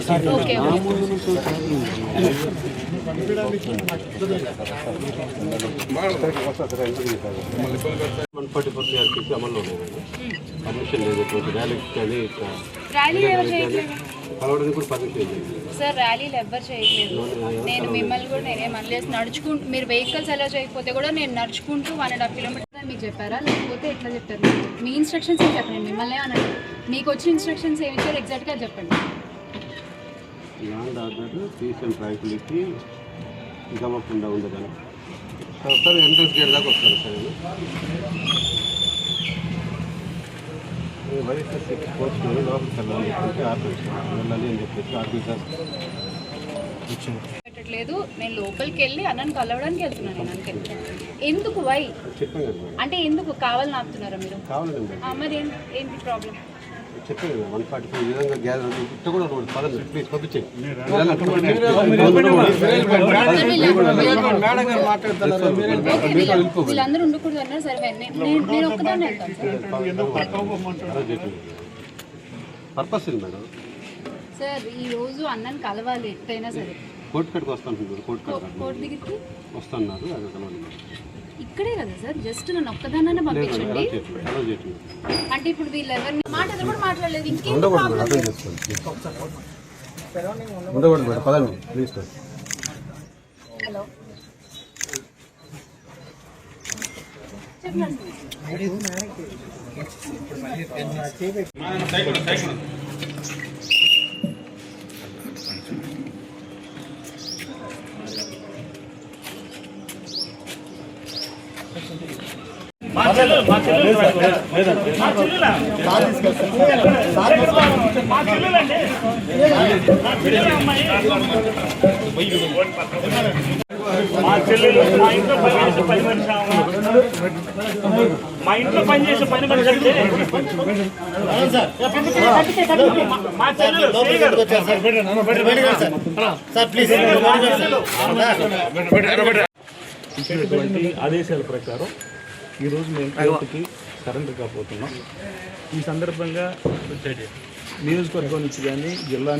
Okay sir ర్యాలీలు ఎవ్వరు చేయట్లేదు. నేను మిమ్మల్ని కూడా నేనేమనలేదు. నడుచుకుంటూ మీరు వెహికల్స్ అలా చేయకపోతే కూడా నేను నడుచుకుంటూ 1.5 కిలోమీటర్స్ మీకు చెప్పారా, లేకపోతే ఎట్లా చెప్పారు? మీ ఇన్స్ట్రక్షన్స్ ఏం చెప్పండి, మిమ్మల్ని అనండి. మీకు వచ్చిన ఇన్స్ట్రక్షన్స్ ఏమి ఇచ్చారు ఎగ్జాక్ట్గా చెప్పండి. ల్యాండ్ ఆర్డర్ తీసిన రైతులకి గమకుండా ఉండదని సార్ ఎంట్రన్స్ గేట్ దాకా వస్తారు సార్. వైఎస్ఆర్సీ కోచ్ లోపలికి వెళ్ళాలి అని చెప్పేసి ఆఫీసర్ పెట్టట్లేదు. నేను లోపలికి వెళ్ళి అన్నను కలవడానికి వెళ్తున్నాను. నేను అంతే. ఎందుకు వై చెప్పాను కదా అంటే ఎందుకు కావాలని ఆపుతున్నారా మీరు? కావాలండి మరి ఏంటి ప్రాబ్లం? చెప్పాను కదా 145 విధంగా గ్యాదర్ ఇట్లా కూడా పదండి ప్లీజ్ పంపించండి. వీళ్ళందరూ ఉండకూడదు అన్నారు. సరే నేను ఒక్కదాన్ని వెళ్తాను పర్పస్ ఇది మేడం. సార్ ఈ రోజు అన్నను కలవాలి ఎట్టయినా సరే. కోర్టు కట్టుకు వస్తాను కోర్టు దగ్గరికి వస్తున్నారు. ఇక్కడే కదా సార్, జస్ట్ నన్ను ఒక్కదాన్ని పంపించండి. అంటే ఇప్పుడు వీళ్ళు ఎవరిని మాట కూడా మాట్లాడలేదు. హలో మా ఇంట్లో పనిచేసే పని మనిషి అంటే ఇచ్చినటువంటి ఆదేశాల ప్రకారం ఈరోజు మేము కోర్టుకి సరెండర్ కాబోతున్నాం. ఈ సందర్భంగా నియోజకవర్గం నుంచి కానీ జిల్లా